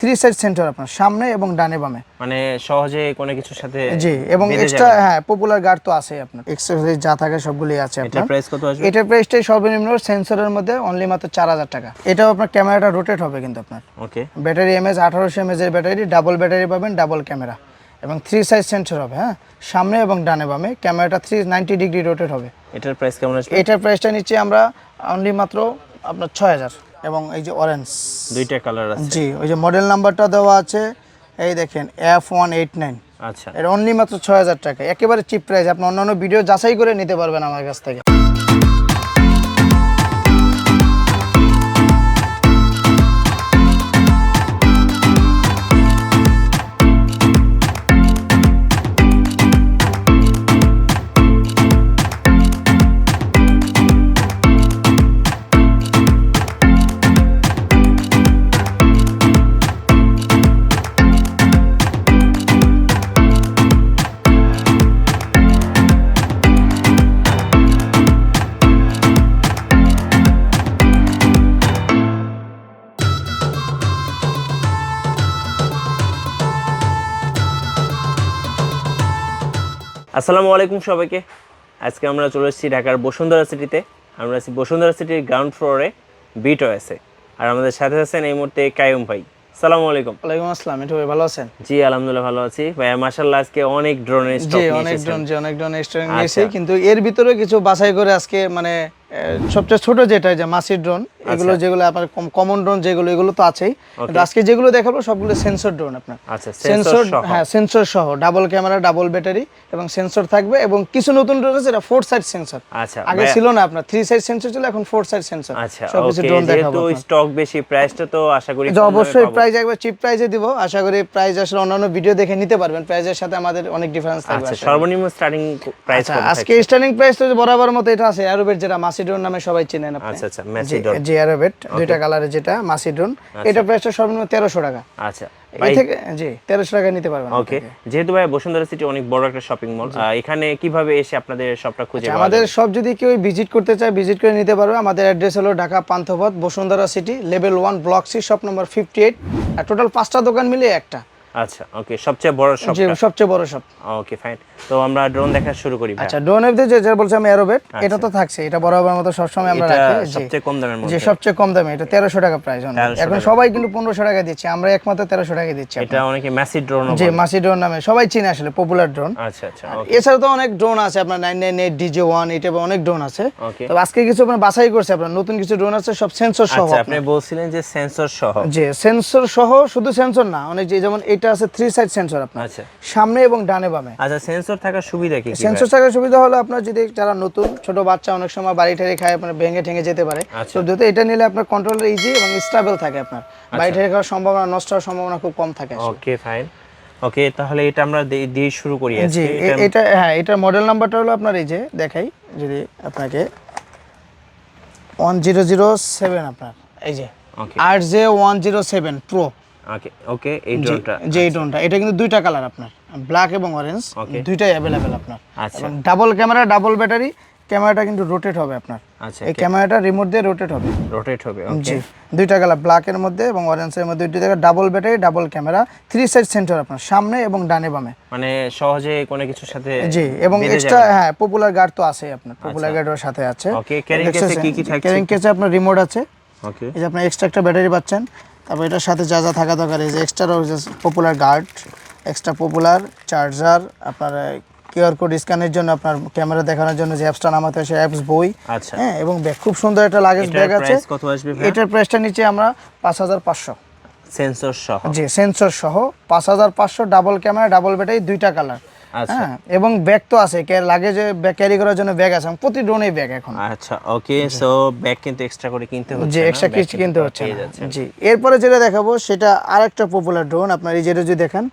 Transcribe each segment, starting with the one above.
Three side sensor আপনার সামনে এবং ডানে বামে, মানে সহজে কোনো কিছুর সাথে জি, এবং এক্সট্রা পপুলার গার্ড তো আছে আপনার, এক্সেসরিজ যা থাকে সবগুলোই আছে আপনার। এটার প্রাইস কত আসবে? এটার প্রাইসটাই সর্বনিম্ন সেন্সরের মধ্যে অনলি মাত্র 4000 টাকা। এটাও আপনার ক্যামেরাটা রোটেট হবে কিন্তু আপনার। ওকে, ব্যাটারি এমএএইচ 1800 mAh এর ব্যাটারি, ডাবল ব্যাটারি পাবেন, ডাবল ক্যামেরা এবং থ্রি সাইড সেন্সর হবে। সামনে এবং ডানে বামে ক্যামেরাটা 390 ডিগ্রি রোটেট হবে। এটার প্রাইস কেমন আসবে? এটার প্রাইসটা নিচ্ছি আমরা অনলি মাত্র আপনার 6000। এবং এই যে অরেঞ্জ, দুইটা কালার আছে, জি, ওই যে মডেল নাম্বারটা দেওয়া আছে, এই দেখেন F189। আচ্ছা, এটা অনলি মাত্র 6000 টাকা, একেবারে চিপ প্রাইস। আপনি অন্যান্য ভিডিও যাচাই করে নিতে পারবেন আমার কাছ থেকে। আসসালামু আলাইকুম সবাইকে। আজকে আমরা চলে এসেছি ঢাকার বসুন্ধরা সিটিতে। আমরা আছি বসুন্ধরা সিটির গ্রাউন্ড ফ্লোরে বিটয়েসে। আর আমাদের সাথে আছেন এই মুহূর্তে কাইয়ুম ভাই। আসসালামু আলাইকুম। ওয়ালাইকুম আসসালাম। এটা ভাই ভালো আছেন? জি আলহামদুলিল্লাহ ভালো আছি ভাই। মাশাআল্লাহ আজকে অনেক ড্রোনের স্টক নিয়ে এসেছেন। অনেক ড্রোন স্টক নিয়েছি, কিন্তু এর ভিতরে কিছু বাছাই করে আজকে মানে সবচেয়ে ছোট যেটা যে মাসির ড্রোন, এগুলো যেগুলো আপনার কমন ড্রোন যেগুলো, এগুলো তো আছেই, কিন্তু আজকে যেগুলো দেখাবো সবগুলো সেন্সর ড্রোন আপনার। আচ্ছা, সেন্সর, হ্যাঁ, সেন্সর সহ ডাবল ক্যামেরা, ডাবল ব্যাটারি এবং সেন্সর থাকবে। এবং কিছু নতুন ড্রোন আছে এটা 4 সাইড সেন্সর। আচ্ছা, আগে ছিল না আপনার 3 সাইড সেন্সর ছিল, এখন 4 সাইড সেন্সর। আচ্ছা, সবকিছু ড্রোন দেখাবো। যেহেতু স্টক বেশি, প্রাইসটা তো আশা করি অবশ্যই প্রাইস একবার চিপ প্রাইসে দিব। আশা করি প্রাইস আসলে অন্যান্য ভিডিও দেখে নিতে পারবেন, প্রাইসের সাথে আমাদের অনেক ডিফারেন্স থাকবে। আচ্ছা, সর্বনিম্ন স্টার্টিং প্রাইস কত? আজকে স্টার্টিং প্রাইস তো বরাবর মতো এটা আছে এরোবেট, যেটা মাসি ড্রোন নামে সবাই চেনেন আপনি। আচ্ছা, মাসি ড্রোন, জি, এরোবেট দুইটা কালারে যেটা মাসি ড্রোন, এটা প্রাইসটা সর্বনিম্ন 1300 টাকা। আচ্ছা এই থেকে জি 1300 টাকা নিতে পারবেন। ওকে, যেহেতু ভাই বসুন্ধরা সিটি অনেক বড় একটা শপিং মল, এখানে কিভাবে এসে আপনাদের শপটা খুঁজে পাওয়া যাবে? আমাদের সব যদি কেউ ভিজিট করতে চায়, ভিজিট করে নিতে পারবে। আমাদের অ্যাড্রেস হলো Dhaka Panthapath, Bashundhara city, level 1, block C, shop number 58। আর টোটাল 5টা দোকান মিলে একটা। আচ্ছা, ওকে, সবচেয়ে বড় শপ। জি, সবচেয়ে বড় শপ। ওকে, ফাইন। তো আমরা ড্রোন দেখা শুরু করি ভাই। আচ্ছা, ড্রোন এর যে বলছি আমি এরোবেট, এটা তো থাকছে, এটা বরাবর মতো সব সময় আমরা রাখি। সবচেয়ে কম দামের মধ্যে, যে সবচেয়ে কম দামে, এটা 1300 টাকা প্রাইস। এখন সবাই কিন্তু 1500 টাকা দিচ্ছে, আমরা একমাত্র 1300 টাকা দিচ্ছি। এটা অনেকে মাসি ড্রোন, জি, মাসি ড্রোন নামে সবাই চিনে, আসলে পপুলার ড্রোন। আচ্ছা, এছাড়া তো অনেক ড্রোন আছে আপনার 998, DJ1, এটা অনেক ড্রোন আছে। তো আজকে কিছু আপনার বাছাই করছে, আপনার নতুন কিছু ড্রোন আছে, সব সেন্সর সহ। আচ্ছা, আপনি বলছিলেন যে সেন্সর সহ। জি, সেন্সর সহ, শুধু সেন্সর না, অনেক যেমন এটা আছে 3 সাইড সেন্সর আপনার। আচ্ছা, সামনে এবং ডানে বামে। আচ্ছা, সেন্সর থাকার সুবিধা কি? সেন্সর থাকার সুবিধা হলো আপনার যদি যারা নতুন ছোট বাচ্চা অনেক সময় বাড়ি ঠেড়ে খায়, আপনার ভেঙে ঠেঙে যেতে পারে, তো এটা নিলে আপনার কন্ট্রোলার ইজি এবং স্টেবল থাকে, আপনার বাড়ি ঠেড়ে খাওয়ার সম্ভাবনা, নষ্ট হওয়ার সম্ভাবনা খুব কম থাকে। ওকে, ফাইন। ওকে, তাহলে এটা আমরা দিয়ে শুরু করি। জি, এটা হ্যাঁ, এটার মডেল নাম্বারটা হলো আপনার, এই যে দেখাই যদি আপনাকে, 1007 আপনার, এই যে RJ107 প্রো। ওকে, এই ড্রোনটা, যে এই ড্রোনটা, এটা কিন্তু দুইটা কালার আপনার, ব্ল্যাক এবং অরেঞ্জ, দুইটাই अवेलेबल আপনার। এবং ডাবল ক্যামেরা, ডাবল ব্যাটারি, ক্যামেরাটা কিন্তু রোটেট হবে আপনার। আচ্ছা, এই ক্যামেরাটা রিমোট দিয়ে রোটেট হবে। ওকে, জি, দুইটা কালার, ব্ল্যাক এর মধ্যে এবং অরেঞ্জ এর মধ্যে, দুইটা double battery, double camera, 3 side sensor আপনার সামনে এবং ডানে বামে, মানে সহজে কোনো কিছুর সাথে। জি, এবং এক্সট্রা পপুলার গার্ড তো আছে আপনার, পপুলার গার্ডের সাথে আছে। ওকে, ক্যারিং কেসে কি থাকছে? ক্যারিং কেসে আপনার রিমোট আছে। ওকে, এই যে আপনি এক্সট্রা একটা ব্যাটারি পাচ্ছেন। তারপর এটার সাথে যা যা থাকা দরকার, এই যে extra popular guard, extra popular charger, আপনার কিউআর কোড স্ক্যানের জন্য, আপনার ক্যামেরা দেখানোর জন্য যে অ্যাপসটা নামাতে হয়, সেই অ্যাপস, বই। আচ্ছা, হ্যাঁ, এবং ব্যাগ, খুব সুন্দর একটা লাগেজ ব্যাগ আছে। প্রাইস কত আসবে ভাই? এটার প্রাইসটা নিচে আমরা 5500, সেন্সর সহ। জি, সেন্সর সহ 5500, ডাবল ক্যামেরা, ডাবল ব্যাটারি, দুইটা কালার। হ্যাঁ, এবং ব্যাগ তো আছে, লাগেজে ব্যাগ ক্যারি করার জন্য ব্যাগ আছে, প্রতি ড্রোনেই ব্যাগ এখন। আচ্ছা, ওকে, সো ব্যাগ কিন্তু এক্সট্রা করে কিনতে হচ্ছে, জি, এক্সট্রা কিছু কিনতে হচ্ছে। জি, এরপরে যেটা দেখাবো সেটা আরেকটা পপুলার ড্রোন আপনার, এই যেটা যদি দেখেন,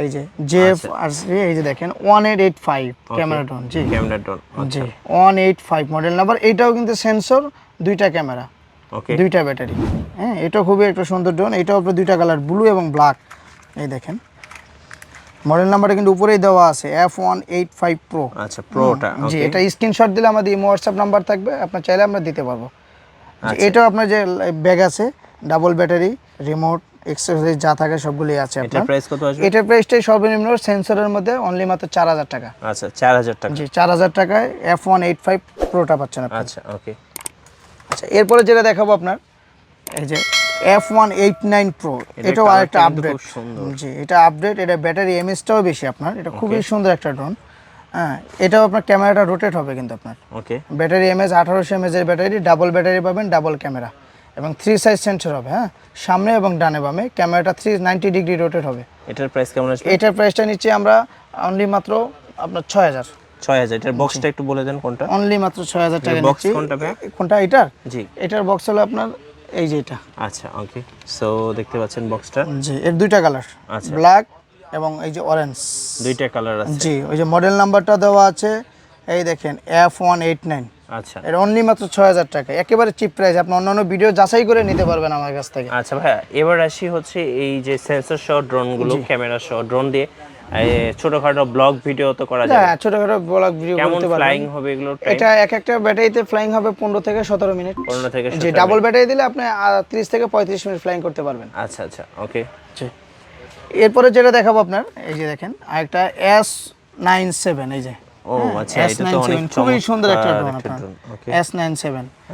এই যে JFRC, এই যে দেখেন 1885 ক্যামেরা ড্রোন। জি, ক্যামেরা ড্রোন, জি, 185 মডেল নাম্বার। এটাও কিন্তু সেন্সর, দুইটা ক্যামেরা, ওকে, দুইটা ব্যাটারি। হ্যাঁ, এটাও খুবই একটা সুন্দর ড্রোন। এটাও আপনার দুইটা কালার, ব্লু এবং ব্ল্যাক। এই দেখেন মডেল নাম্বারটা কিন্তু উপরেই দেওয়া আছে, F185 প্রো। আচ্ছা, প্রোটা। জি, এটা স্ক্রিনশট দিলে আমাদের হোয়াটসঅ্যাপ নাম্বার থাকবে, আপনার চাইলে আমরা দিতে পারবো। এটাও আপনার যে ব্যাগ আছে, ডাবল ব্যাটারি, রিমোট, এক্সেসরিজ যা থাকে সবগুলি আছে এটার আপনার। প্রাইস কত আসবে? এটার প্রাইসটাই সর্বনিম্ন সেন্সরের মধ্যে অনলি মাত্র 4000 টাকা। আচ্ছা 4000 টাকা। জি 4000 টাকায় F185 প্রোটা পাচ্ছেন আপনি। আচ্ছা ওকে। আচ্ছা এরপরে যেটা দেখাবো আপনার এই যে F189 Pro, এটাও আরেকটা আপডেট। জি এটা আপডেট, এটা ব্যাটারি এমএএইচটাও বেশি আপনার, এটা খুবই সুন্দর একটা ড্রোন। হ্যাঁ এটাও আপনার ক্যামেরাটা রোটেট হবে কিন্তু আপনার। ওকে। ব্যাটারি এমএএইচ 1800 mAh এর ব্যাটারি, ডাবল ব্যাটারি পাবেন, ডাবল ক্যামেরা এবং 3 সাইজ সেন্সর হবে। হ্যাঁ সামনে এবং ডানে বামে ক্যামেরাটা 390 ডিগ্রি রোটেট হবে। এটার প্রাইস কেমন আসবে? এটার প্রাইসটা নিচ্ছি আমরা অনলি মাত্র আপনার 6000। 6000। এটার বক্সটা একটু বলে দেন কোনটা? অনলি মাত্র 6000 টাকা বক্স নিচ্ছি। কোনটা ভাই? কোনটা এটার? জি এটার বক্স হলো আপনার এই যে এটা। আচ্ছা ওকে। সো দেখতে পাচ্ছেন বক্সটা। জি এর দুইটা কালার, আচ্ছা ব্ল্যাক এবং এই যে অরেঞ্জ, দুইটা কালার আছে। জি ওই যে মডেল নাম্বারটা দেওয়া আছে এই দেখেন F189। আচ্ছা এর অনলি মাত্র 6000 টাকা, একেবারে চিপ প্রাইস। আপনি অন্যান্য ভিডিও যাচাই করে নিতে পারবেন আমার কাছ থেকে। আচ্ছা ভাইয়া এবার আসি হচ্ছে এই যে সেন্সর সহ ড্রোনগুলো, ক্যামেরা সহ ড্রোন দিয়ে ছোটখাটো ব্লগ ভিডিও তো করা যায়। হ্যাঁ ছোটখাটো ব্লগ ভিডিও কেমন করতে পারবেন। ফ্লাইং হবে এগুলো? এটা এক একটা ব্যাটারিতে ফ্লাইং হবে 15 থেকে 17 মিনিট। 15 থেকে 17 জি ডাবল ব্যাটারি দিলে আপনি 30 থেকে 35 মিনিট ফ্লাইং করতে পারবেন। আচ্ছা আচ্ছা ওকে। জি এরপরে যেটা দেখাবো আপনার এই যে দেখেন আরেকটা S97। এই যে ও আচ্ছা এটা তো অনেক খুবই সুন্দর একটা ড্রোন আপনার। ওকে S97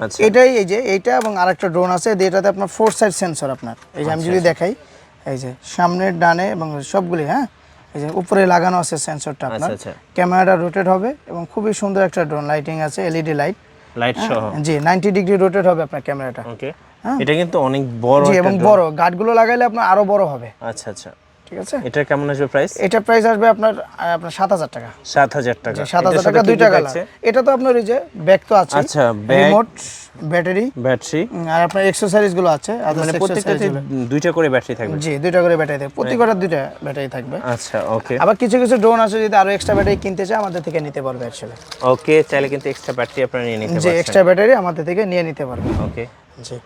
আচ্ছা এটাই এই যে এইটা এবং আরেকটা ড্রোন আছে, এটাতে আপনার 4 সাইড সেন্সর আপনার। এই যে আমি যদি দেখাই এই যে সামনে ডানে এবং সবগুলি, হ্যাঁ এই যে উপরে লাগানো আছে সেন্সরটা আপনার। আচ্ছা ক্যামেরাটা রোটেট হবে এবং খুবই সুন্দর একটা ড্রোন, লাইটিং আছে, এলইডি লাইট সহ। জি 90 ডিগ্রি রোটেট হবে আপনার ক্যামেরাটা। ওকে এটা কিন্তু অনেক বড় জি একটা এবং বড় গার্ডগুলো লাগাইলে আপনার আরো বড় হবে। আচ্ছা আচ্ছা ঠিক আছে। এটা কেমন আসবে প্রাইস? এটা প্রাইস আসবে আপনার 7000 টাকা। 7000 টাকা। 7000 টাকা, দুইটা কালার। এটা তো আপনার এই যে ব্যাগ তো আছে, আচ্ছা রিমোট, ব্যাটারি আর আপনার এক্সেসরিজ গুলো আছে। মানে প্রত্যেকটাতে দুইটা করে ব্যাটারি থাকবে? জি দুইটা করে ব্যাটারি থাকবে, প্রত্যেকটা দুইটা ব্যাটারি থাকবে। আচ্ছা ওকে। আবার কিছু কিছু ড্রোন আছে যদি আরো এক্সট্রা ব্যাটারি কিনতে চায় আমাদের থেকে নিতে পারবে অ্যাকচুয়ালি। ওকে চাইলে কিন্তু এক্সট্রা ব্যাটারি আপনারা নিয়ে নিতে যে পারবেন। এক্সট্রা ব্যাটারি আমাদের থেকে নিয়ে নিতে পারবে। ওকে জি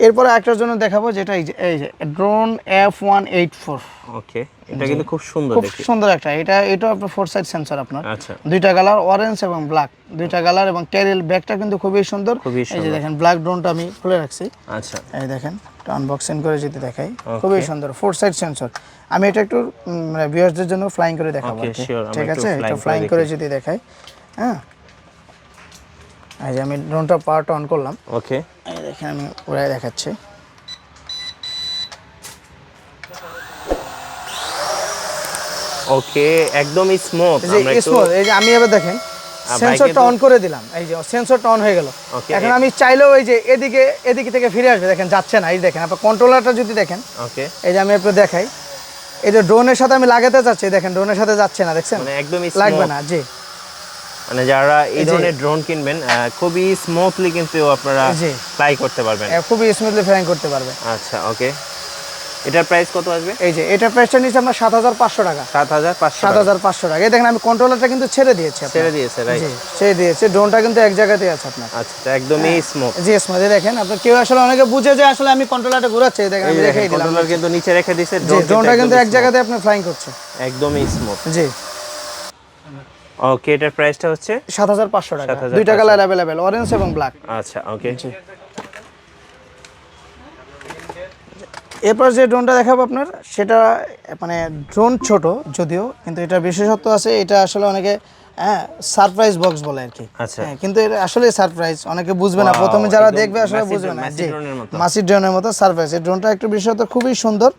এরপর একটার জন্য দেখাবো যেটা এই যে ড্রোন F184। ওকে এটা কিন্তু খুব সুন্দর খুব দেখতে। সুন্দর একটা, এটা আপনার 4 সাইড সেন্সর আপনার। আচ্ছা দুইটা কালার, অরেঞ্জ এবং ব্ল্যাক, দুইটা কালার এবং ক্যারিল ব্যাগটা কিন্তু খুবই সুন্দর। এই যে দেখেন ব্ল্যাক ড্রোনটা আমি খুলে রাখছি। আচ্ছা এই দেখেন আনবক্সিং করে যদি দেখাই, খুবই সুন্দর 4 সাইড সেন্সর। আমি এটা একটু মানে ভিউয়ারদের জন্য ফ্লাইং করে দেখাবো। ঠিক আছে এটা ফ্লাইং করে যদি দেখাই। হ্যাঁ এই যে আমি ড্রোনটা পাওয়ারটা অন করলাম। ওকে এই দেখেন আমি উড়াই দেখাচ্ছি। ওকে একদম স্মুথ। আমরা একটু এই যে আমি এবার দেখেন সেন্সরটা অন করে দিলাম, এই যে সেন্সরটা অন হয়ে গেল। এখন আমি চাইলেও এই যে এদিকে থেকে ফিরে আসবে, দেখেন যাচ্ছে না। এই দেখেন আপনার কন্ট্রোলারটা যদি দেখেন, ওকে এই যে আমি একটু দেখাই, এই যে ড্রোনের সাথে আমি লাগাতে যাচ্ছি, দেখেন ড্রোনের সাথে যাচ্ছে না, দেখছেন মানে একদমই লাগবে না। জি মানে যারা এই ধরনের ড্রোন কিনবেন খুবই স্মুথলি কিন্তু আপনারা ফ্লাই করতে পারবেন, খুবই স্মুথলি ফ্লাই করতে পারবেন। আচ্ছা ওকে এটার প্রাইস কত আসবে? এই যে এটার প্রাইসটা নিচ্ছে আমরা 7500 টাকা। 7500 টাকা। এই দেখেন আমি কন্ট্রোলারটা কিন্তু ছেড়ে দিয়েছি। ছেড়ে দিয়েছে রাইট? জি ছেড়ে দিয়েছে। ড্রোনটা কিন্তু এক জায়গাতেই আছে আপনার। আচ্ছা একদমই স্মুথ। জি স্মুথ। দেখেন আপনি কেউ আসলে অনেকে বুঝে যে আসলে আমি কন্ট্রোলারটা ঘোরাচ্ছি, দেখেন আমি দেখাই দিলাম। কন্ট্রোলার কিন্তু নিচে রেখে দিয়েছে, ড্রোনটা কিন্তু এক জায়গাতে আপনি ফ্লাইং করছে, একদমই স্মুথ। জি ওকে এটার প্রাইসটা হচ্ছে 7500 টাকা। দুইটা কালার अवेलेबल, অরেঞ্জ এবং ব্ল্যাক। আচ্ছা ওকে এরপর যে ড্রোনটা দেখাবো আপনার সেটা মানে ড্রোন ছোট যদিও, কিন্তু এটা বিশেষত্ব আছে, এটা আসলে অনেকে সারপ্রাইজ বক্স বলে আর কি। কিন্তু এটা আসলে সারপ্রাইজ, অনেকে বুঝবে না, প্রথমে যারা দেখবে আসলে বুঝবে না। জি মাসি ড্রোনের মতো সারপ্রাইজ। এই ড্রোনটা একটু বিশেষত খুবই সুন্দর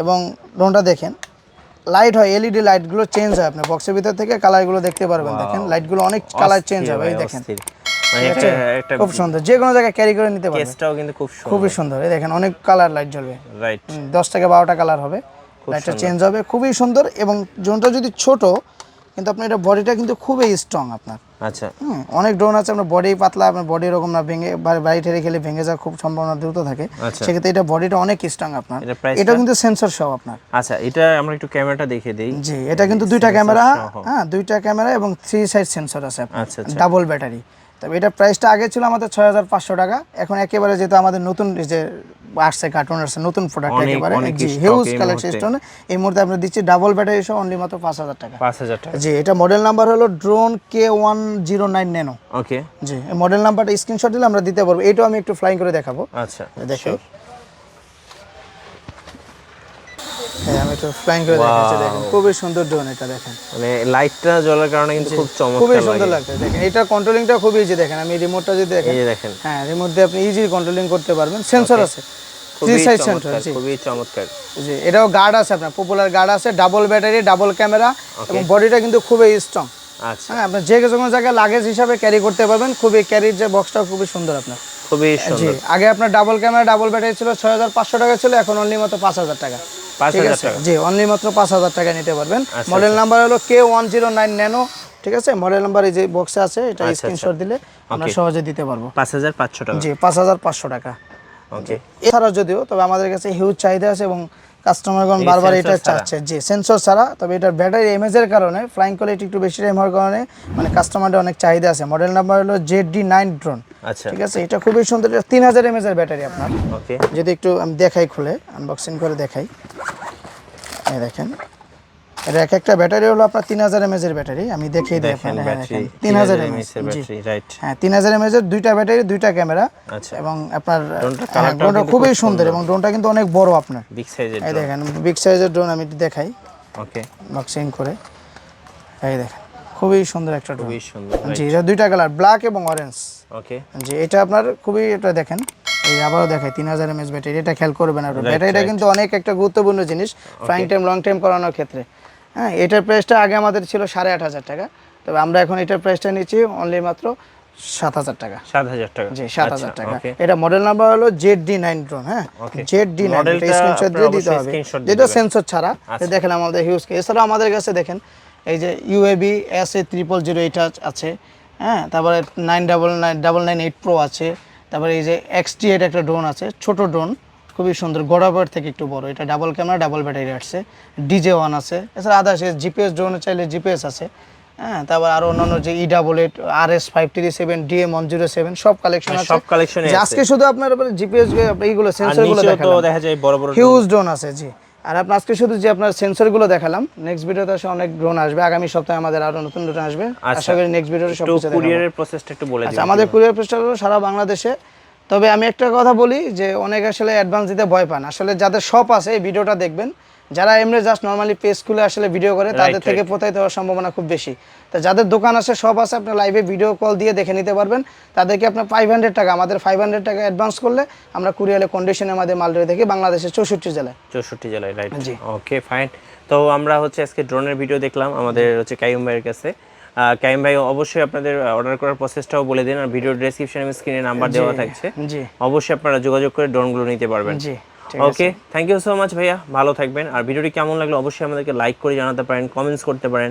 এবং ড্রোনটা দেখেন লাইট হয়, এলইডি লাইটগুলো চেঞ্জ হয়, আপনি বক্সের ভিতর থেকে কালারগুলো দেখতে পারবেন। দেখেন লাইটগুলো অনেক কালার চেঞ্জ হবে, এই দেখেন খুব সুন্দর, যে কোনো জায়গায় ক্যারি করে নিতে পারবেন। কেসটাও কিন্তু খুবই সুন্দর। এই দেখেন অনেক কালার লাইট জ্বলবে, রাইট 10 থেকে 12টা কালার হবে, লাইটটা চেঞ্জ হবে, খুবই সুন্দর। এবং ড্রোনটা যদি ছোট কিন্তু আপনার এটা বডিটা কিন্তু খুবই স্ট্রং আপনার। আচ্ছা অনেক ড্রোন আছে আপনার বডি পাতলা, আপনার বডি এরকম না ভেঙে বাড়ি ঠেলে খেলে ভেঙে যাওয়ার খুব সম্ভাবনা দ্রুত থাকে, সেক্ষেত্রে এটা বডিটা অনেক স্ট্রং আপনার। এটা কিন্তু সেন্সর সহ আপনার। আচ্ছা এটা আমরা একটু ক্যামেরাটা দেখিয়ে দেই। জি এটা কিন্তু দুইটা ক্যামেরা, দুইটা ক্যামেরা এবং 3 সাইড সেন্সর আছে আপনার, ডাবল ব্যাটারি। তবে এটা প্রাইসটা আগে ছিল আমাদের 6500 টাকা, এখন একেবারে যেহেতু আমাদের নতুন যে আসছে কার্টুন আসছে নতুন প্রোডাক্ট, একেবারে হিউজ কালেকশন, এই মুহূর্তে আমরা দিচ্ছি ডাবল ব্যাটারি সহ অনলি মাত্র 5000 টাকা। 5000 টাকা। জি এটা মডেল নাম্বার হলো ড্রোন K109 ন্যানো। ওকে জি এই মডেল নাম্বারটা স্ক্রিনশট দিলে আমরা দিতে পারবো। এটাও আমি একটু ফ্লাইং করে দেখাবো। আচ্ছা দেখো হ্যাঁ আমি একটু ফ্লাইং করে দেখাচ্ছি, দেখেন খুবই সুন্দর ড্রোন এটা, দেখেন মানে লাইটটা জ্বলার কারণে কিন্তু খুব চমৎকার খুবই লাগে। সুন্দর লাগছে, দেখেন এটা কন্ট্রোলিংটা খুবই ইজি, দেখেন আমি রিমোটটা যদি দেখেন, এই যে দেখেন হ্যাঁ রিমোট দিয়ে আপনি ইজি কন্ট্রোলিং করতে পারবেন, সেন্সর আছে, থ্রি খুবই সাইড সেন্সর, চমৎকার, জি খুবই চমৎকার। জি এটাও গার্ড আছে, আপনার পপুলার গার্ড আছে, ডাবল ব্যাটারি, ডাবল ক্যামেরা, এবং বডিটা কিন্তু খুবই স্ট্রং। আচ্ছা, হ্যাঁ আপনার যে কোনো জায়গায় লাগেজ হিসাবে ক্যারি করতে পারবেন, খুবই ক্যারির যে বক্সটাও খুবই সুন্দর আপনার। খুবই জি সুন্দর। আগে আপনার ডাবল ক্যামেরা ডাবল ব্যাটারি ছিল 6500 টাকা ছিল, এখন অনলি মাত্র 5000 টাকা। 5000 টাকা। জি অনলি মাত্র 5000 টাকা নিতে পারবেন। আচ্ছা, মডেল নাম্বার হলো K109 ন্যানো, ঠিক আছে, মডেল নাম্বার এই যে বক্সে আছে, এটা আচ্ছা, স্ক্রিনশট দিলে আমরা সহজে দিতে পারবো। 5500 টাকা। জি 5500 টাকা। ওকে, এছাড়া যদিও তবে আমাদের কাছে হিউজ চাহিদা আছে এবং কাস্টমারগণ বারবার এটা চাচ্ছে, যে সেন্সর ছাড়া, তবে এটার ব্যাটারি এমএজের কারণে, ফ্লাইং কোয়ালিটি একটু বেশি টাইম হওয়ার কারণে মানে কাস্টমারদের অনেক চাহিদা আছে। মডেল নাম্বার হলো ZD9 ড্রোন, আচ্ছা, ঠিক আছে, এটা খুবই সুন্দর, এটা 3000 mAh এর ব্যাটারি আপনার। ওকে, যদি একটু আমি দেখাই, খুলে আনবক্সিং করে দেখাই, এই দেখেন এটা এক একটা ব্যাটারি হলো আপনার 3000 mAh এর ব্যাটারি, আমি দেখিয়ে দিই দেখেন আপনাদের। ব্যাটারি 3000 mAh এর ব্যাটারি, রাইট। হ্যাঁ 3000 mAh এর দুইটা ব্যাটারি, দুইটা ক্যামেরা, আচ্ছা, এবং আপনার কালারটাও ড্রোনটা খুবই সুন্দর, এবং ড্রোনটা কিন্তু অনেক বড় আপনার। বিগ সাইজের। এই দেখেন বিগ সাইজের ড্রোন, আমি একটু দেখাই ওকে, বক্সিং করে, এই দেখেন খুবই সুন্দর একটা ড্রোন। খুবই সুন্দর, জি এটা দুইটা কালার, ব্ল্যাক এবং অরেঞ্জ। ওকে, জি এটা আপনার খুবই, এটা দেখেন এই আবারও দেখাই 3000 mAh ব্যাটারি, এটা খেয়াল করবেন আপনার, ব্যাটারিটা কিন্তু অনেক একটা গুরুত্বপূর্ণ জিনিস ফ্লাইং টাইম লং টাইম করানোর ক্ষেত্রে। হ্যাঁ এটার প্রাইসটা আগে আমাদের ছিল 8500 টাকা, তবে আমরা এখন এটার প্রাইসটা নিচ্ছি অনলি মাত্র 7000 টাকা। 7000 টাকা। জি 7000 টাকা। ওকে, এটা মডেল নাম্বার হলো ZD9 ড্রোন, হ্যাঁ ZD9, এটা স্ক্রিনশট দিয়ে দিতে হবে, যেটা সেন্সর ছাড়া। দেখেন আমাদের হিউজ, এছাড়াও আমাদের কাছে দেখেন এই যে UAV SA000 এটা আছে, হ্যাঁ তারপরে 999 Pro আছে, তারপরে এই যে XT8 একটা ড্রোন আছে, ছোট ড্রোন খুবই সুন্দর, গোড়াবার থেকে একটু বড়, এটা ডাবল ক্যামেরা ডাবল ব্যাটারি আসছে, DJ1 আছে, এছাড়া আদার্স জিপিএস ড্রোন চাইলে জিপিএস আছে, হ্যাঁ তারপর আরো অন্যান্য যে E88 RS537 DM107 সব কালেকশন আছে, সব কালেকশনে যে আছে। আজকে শুধু আপনার জিপিএস এইগুলো আর সেন্সরগুলো নিচেও তো দেখালাম, দেখা যায় বড় বড় হিউজ ড্রোন আছে। জি আর আপনার আজকে শুধু যে আপনার সেন্সরগুলো দেখালাম, নেক্সট ভিডিওতে আসলে অনেক ড্রোন আসবে, আগামী সপ্তাহে আমাদের আরো নতুন ড্রোন আসবে, আশা করি নেক্সট ভিডিওতে সব একটু কিছু দেখাবো। কুরিয়ারের প্রসেসটা একটু বলে দিন। আচ্ছা আমাদের কুরিয়ার প্রসেসটা হলো সারা বাংলাদেশে, তবে আমি একটা কথা বলি যে অনেক আসলে অ্যাডভান্স দিতে ভয় পান, আসলে যাদের শপ আছে এই ভিডিওটা দেখবেন, যারা এমনি জাস্ট নর্মালি পেজ খুলে আসলে ভিডিও করে তাদের থেকে প্রতারিত হওয়ার সম্ভাবনা খুব বেশি। তা যাদের দোকান আছে শপ আছে, আপনার লাইভে ভিডিও কল দিয়ে দেখে নিতে পারবেন, তাদেরকে আপনার 500 টাকা, আমাদের 500 টাকা অ্যাডভান্স করলে আমরা কুরিয়ারে কন্ডিশনে আমাদের মাল রেখে দেখি বাংলাদেশের 64 জেলায়। 64 জেলায়, রাইট। জি ওকে ফাইন। তো আমরা হচ্ছে আজকে ড্রোনের ভিডিও দেখলাম আমাদের হচ্ছে কাইয়ুম ভাইয়ের কাছে। কাইয়ুম ভাই অবশ্যই আপনাদের অর্ডার করার প্রসেসটাও বলে দিন, আর ভিডিও ডেসক্রিপশনে স্ক্রিনে নাম্বার দেওয়া থাকছে, জি অবশ্যই আপনারা যোগাযোগ করে ড্রোনগুলো নিতে পারবেন। জি ওকে, থ্যাংক ইউ সো মাচ ভাইয়া, ভালো থাকবেন। আর ভিডিওটি কেমন লাগলো অবশ্যই আমাদেরকে লাইক করে জানাতে পারেন, কমেন্টস করতে পারেন,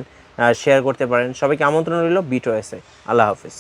শেয়ার করতে পারেন। সবাইকে আমন্ত্রণ রইল বিটওএসে। আল্লাহ হাফিজ।